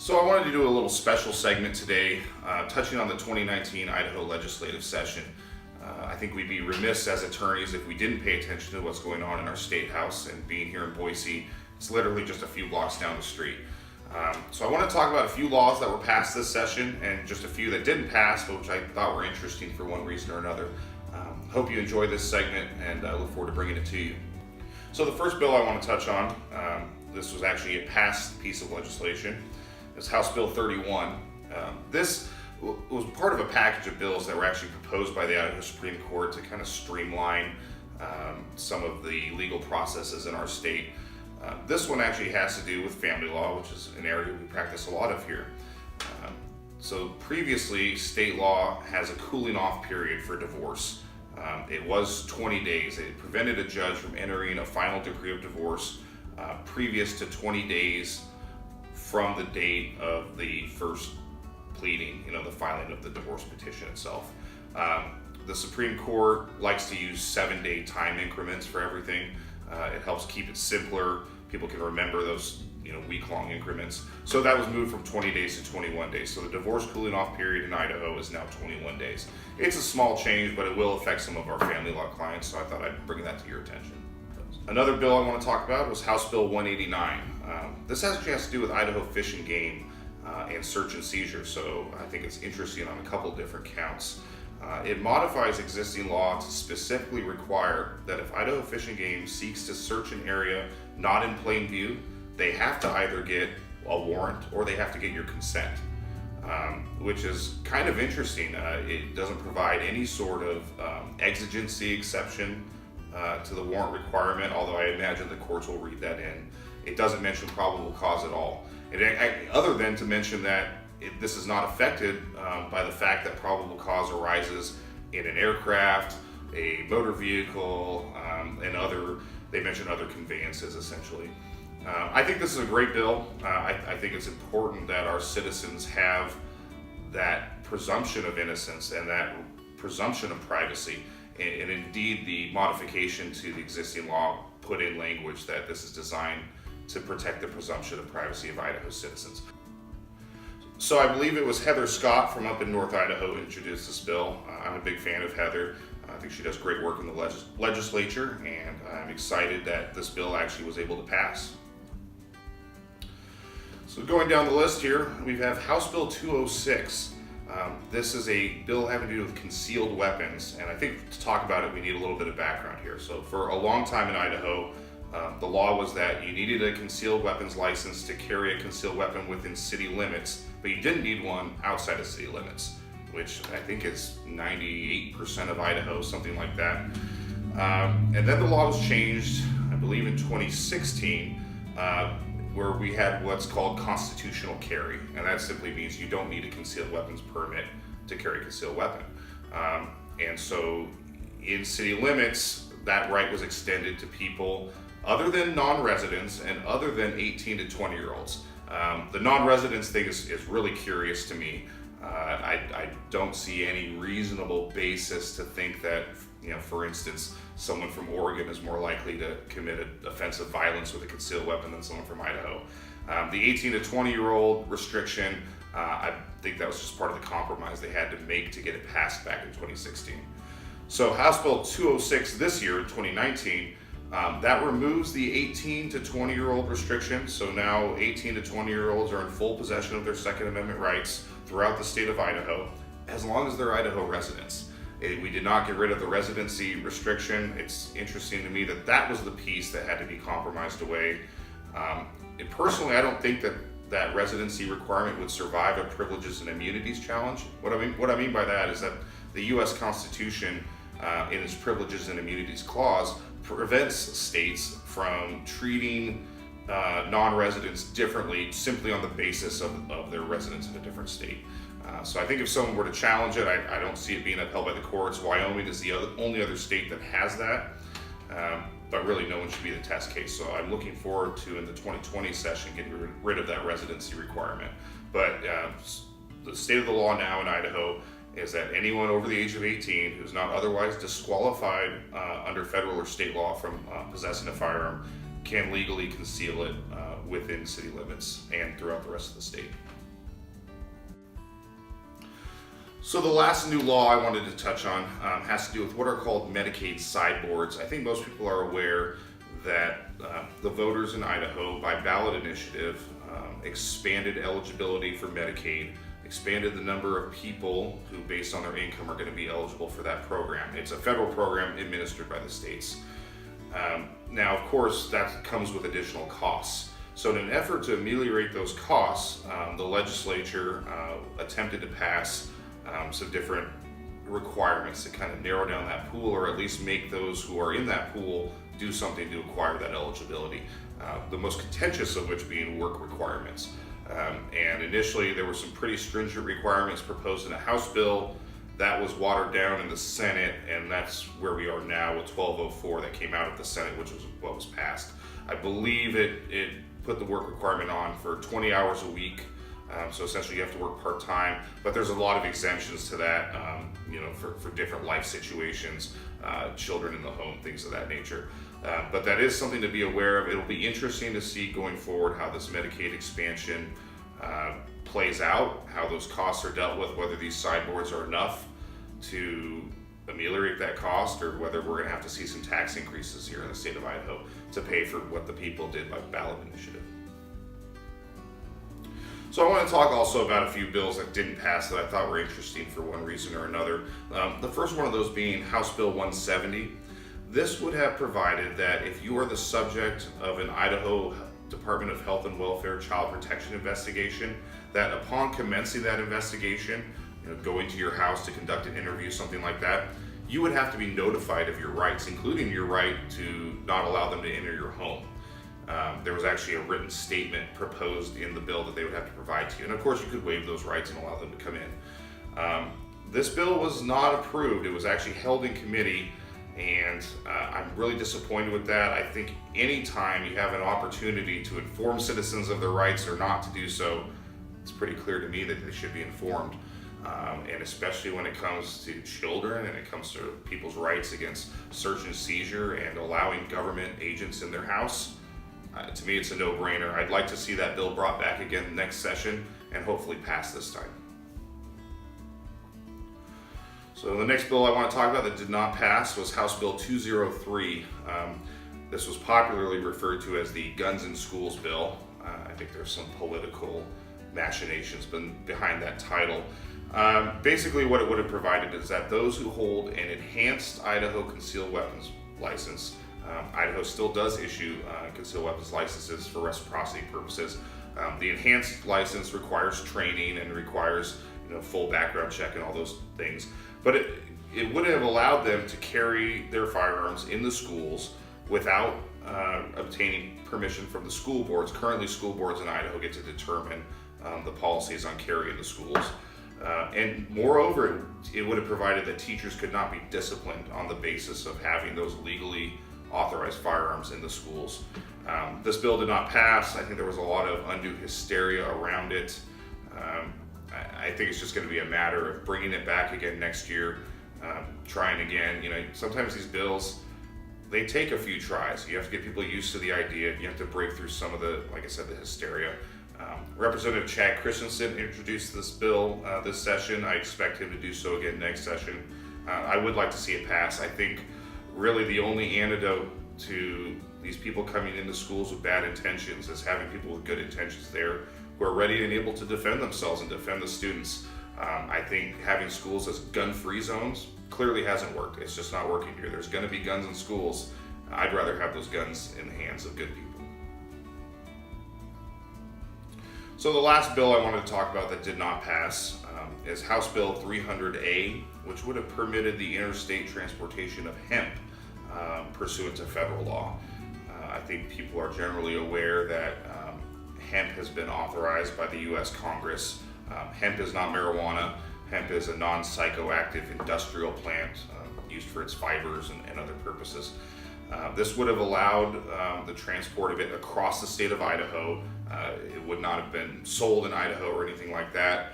So I wanted to do a little special segment today, touching on the 2019 Idaho Legislative Session. I think we'd be remiss as attorneys if we didn't pay attention to what's going on in our state house, and being here in Boise, it's literally just a few blocks down the street. So I want to talk about a few laws that were passed this session and just a few that didn't pass, but which I thought were interesting for one reason or another. Hope you enjoy this segment, and I look forward to bringing it to you. So the first bill I want to touch on, this was actually a passed piece of legislation. It's House Bill 31. This was part of a package of bills that were actually proposed by the Idaho Supreme Court to kind of streamline some of the legal processes in our state. This one actually has to do with family law, which is an area we practice a lot of here. So previously, state law has a cooling off period for divorce. It was 20 days. It prevented a judge from entering a final decree of divorce previous to 20 days from the date of the first pleading, the filing of the divorce petition itself. The Supreme Court likes to use 7-day time increments for everything. It helps keep it simpler. People can remember those week-long increments. So that was moved from 20 days to 21 days. So the divorce cooling off period in Idaho is now 21 days. It's a small change, but it will affect some of our family law clients, so I thought I'd bring that to your attention. Another bill I want to talk about was House Bill 189. This actually has to do with Idaho Fish and Game and search and seizure, so I think it's interesting on a couple different counts. It modifies existing law to specifically require that if Idaho Fish and Game seeks to search an area not in plain view, they have to either get a warrant or they have to get your consent, which is kind of interesting. It doesn't provide any sort of exigency exception to the warrant requirement, although I imagine the courts will read that in. It doesn't mention probable cause at all, other than to mention that this is not affected by the fact that probable cause arises in an aircraft, a motor vehicle, and they mention other conveyances essentially. I think this is a great bill. I think it's important that our citizens have that presumption of innocence and that presumption of privacy. And indeed, the modification to the existing law put in language that this is designed to protect the presumption of privacy of Idaho citizens. So I believe it was Heather Scott from up in North Idaho who introduced this bill. I'm a big fan of Heather. I think she does great work in the legislature, and I'm excited that this bill actually was able to pass. So going down the list here, we have House Bill 206. This is a bill having to do with concealed weapons, and I think to talk about it, we need a little bit of background here. So for a long time in Idaho, the law was that you needed a concealed weapons license to carry a concealed weapon within city limits, but you didn't need one outside of city limits, which I think is 98% of Idaho, something like that. And then the law was changed, I believe in 2016, where we had what's called constitutional carry, and that simply means you don't need a concealed weapons permit to carry a concealed weapon. And so in city limits, that right was extended to people other than non-residents and other than 18 to 20-year-olds. The non-residents thing is really curious to me. I don't see any reasonable basis to think that, for instance, someone from Oregon is more likely to commit an offensive violence with a concealed weapon than someone from Idaho. The 18 to 20-year-old restriction, I think that was just part of the compromise they had to make to get it passed back in 2016. So House Bill 206 this year in 2019, that removes the 18 to 20-year-old restriction. So now 18 to 20-year-olds are in full possession of their Second Amendment rights throughout the state of Idaho, as long as they're Idaho residents. We did not get rid of the residency restriction. It's interesting to me that that was the piece that had to be compromised away. And personally, I don't think that residency requirement would survive a privileges and immunities challenge. What I mean by that is that the U.S. Constitution, in its privileges and immunities clause, prevents states from treating non-residents differently simply on the basis of their residence in a different state. So I think if someone were to challenge it, I don't see it being upheld by the courts. Wyoming is the only other state that has that, but really no one should be the test case. So I'm looking forward to, in the 2020 session, getting rid of that residency requirement. But the state of the law now in Idaho is that anyone over the age of 18 who's not otherwise disqualified under federal or state law from possessing a firearm can legally conceal it within city limits and throughout the rest of the state. So the last new law I wanted to touch on has to do with what are called Medicaid sideboards. I think most people are aware that the voters in Idaho, by ballot initiative, expanded eligibility for Medicaid, expanded the number of people who, based on their income, are going to be eligible for that program. It's a federal program administered by the states. Now, of course, that comes with additional costs. So in an effort to ameliorate those costs, the legislature attempted to pass some different requirements to kind of narrow down that pool, or at least make those who are in that pool do something to acquire that eligibility. The most contentious of which being work requirements. And initially there were some pretty stringent requirements proposed in a House bill that was watered down in the Senate, and that's where we are now with 1204 that came out of the Senate, which was what was passed. I believe it put the work requirement on for 20 hours a week. So essentially you have to work part-time, but there's a lot of exemptions to that, for different life situations, children in the home, things of that nature. But that is something to be aware of. It'll be interesting to see going forward how this Medicaid expansion plays out, how those costs are dealt with, whether these sideboards are enough to ameliorate that cost, or whether we're gonna have to see some tax increases here in the state of Idaho to pay for what the people did by ballot initiative. So I want to talk also about a few bills that didn't pass that I thought were interesting for one reason or another. The first one of those being House Bill 170. This would have provided that if you are the subject of an Idaho Department of Health and Welfare child protection investigation, that upon commencing that investigation, going to your house to conduct an interview, something like that, you would have to be notified of your rights, including your right to not allow them to enter your home. There was actually a written statement proposed in the bill that they would have to provide to you. And of course you could waive those rights and allow them to come in. This bill was not approved. It was actually held in committee, and I'm really disappointed with that. I think anytime you have an opportunity to inform citizens of their rights or not to do so, it's pretty clear to me that they should be informed. And especially when it comes to children and it comes to people's rights against search and seizure and allowing government agents in their house. To me, it's a no-brainer. I'd like to see that bill brought back again next session and hopefully pass this time. So the next bill I want to talk about that did not pass was House Bill 203. This was popularly referred to as the Guns in Schools bill. I think there's some political machinations behind that title. Basically what it would have provided is that those who hold an enhanced Idaho concealed weapons license, Idaho still does issue concealed weapons licenses for reciprocity purposes. The enhanced license requires training and requires full background check and all those things. But it would have allowed them to carry their firearms in the schools without obtaining permission from the school boards. Currently, school boards in Idaho get to determine the policies on carry in the schools. And moreover, it would have provided that teachers could not be disciplined on the basis of having those legally authorized firearms in the schools. This bill did not pass. I think there was a lot of undue hysteria around it. I think it's just going to be a matter of bringing it back again next year, trying again. Sometimes these bills, they take a few tries. You have to get people used to the idea. You have to break through some of the, like I said, the hysteria. Representative Chad Christensen introduced this bill this session. I expect him to do so again next session. I would like to see it pass. I think really the only antidote to these people coming into schools with bad intentions is having people with good intentions there who are ready and able to defend themselves and defend the students. I think having schools as gun-free zones clearly hasn't worked. It's just not working here. There's going to be guns in schools. I'd rather have those guns in the hands of good people. So the last bill I wanted to talk about that did not pass is House Bill 300A, which would have permitted the interstate transportation of hemp pursuant to federal law. I think people are generally aware that hemp has been authorized by the U.S. Congress. Hemp is not marijuana. Hemp is a non-psychoactive industrial plant used for its fibers and other purposes. This would have allowed the transport of it across the state of Idaho. It would not have been sold in Idaho or anything like that.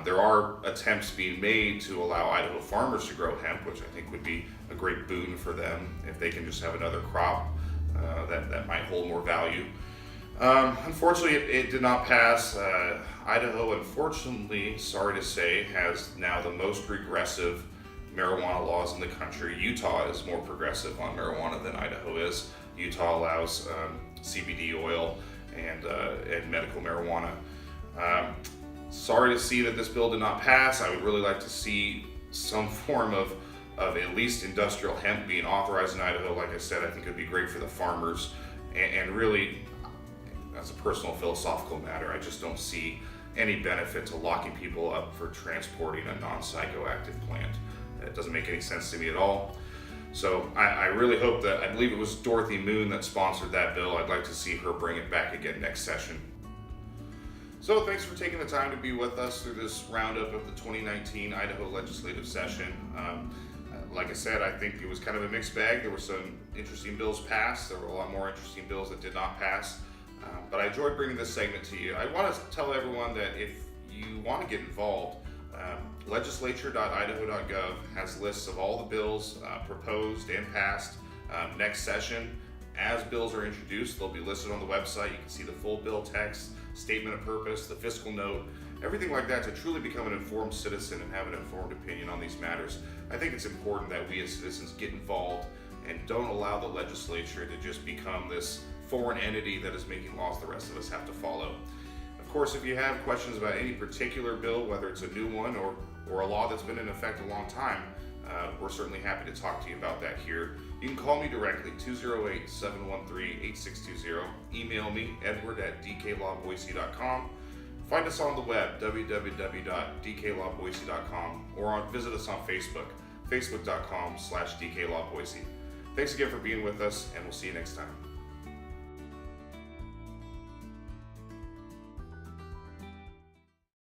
There are attempts being made to allow Idaho farmers to grow hemp, which I think would be a great boon for them if they can just have another crop that might hold more value. Unfortunately, it did not pass. Idaho, unfortunately, sorry to say, has now the most regressive marijuana laws in the country. Utah is more progressive on marijuana than Idaho is. Utah allows CBD oil and medical marijuana. Sorry to see that this bill did not pass. I would really like to see some form of at least industrial hemp being authorized in Idaho. Like I said, I think it would be great for the farmers, and really, as a personal philosophical matter, I just don't see any benefit to locking people up for transporting a non-psychoactive plant. It doesn't make any sense to me at all. So I really hope that, I believe it was Dorothy Moon that sponsored that bill. I'd like to see her bring it back again next session. So thanks for taking the time to be with us through this roundup of the 2019 Idaho Legislative Session. Like I said, I think it was kind of a mixed bag. There were some interesting bills passed. There were a lot more interesting bills that did not pass. But I enjoyed bringing this segment to you. I want to tell everyone that if you want to get involved, legislature.idaho.gov has lists of all the bills proposed and passed next session. As bills are introduced, they'll be listed on the website. You can see the full bill text, statement of purpose, the fiscal note, everything like that to truly become an informed citizen and have an informed opinion on these matters. I think it's important that we as citizens get involved and don't allow the legislature to just become this foreign entity that is making laws the rest of us have to follow. Of course, if you have questions about any particular bill, whether it's a new one or a law that's been in effect a long time, we're certainly happy to talk to you about that here. You can call me directly, 208-713-8620. Email me, edward@dklawboise.com. Find us on the web, www.dklawboise.com, or visit us on Facebook, facebook.com/dklawboise. Thanks again for being with us, and we'll see you next time.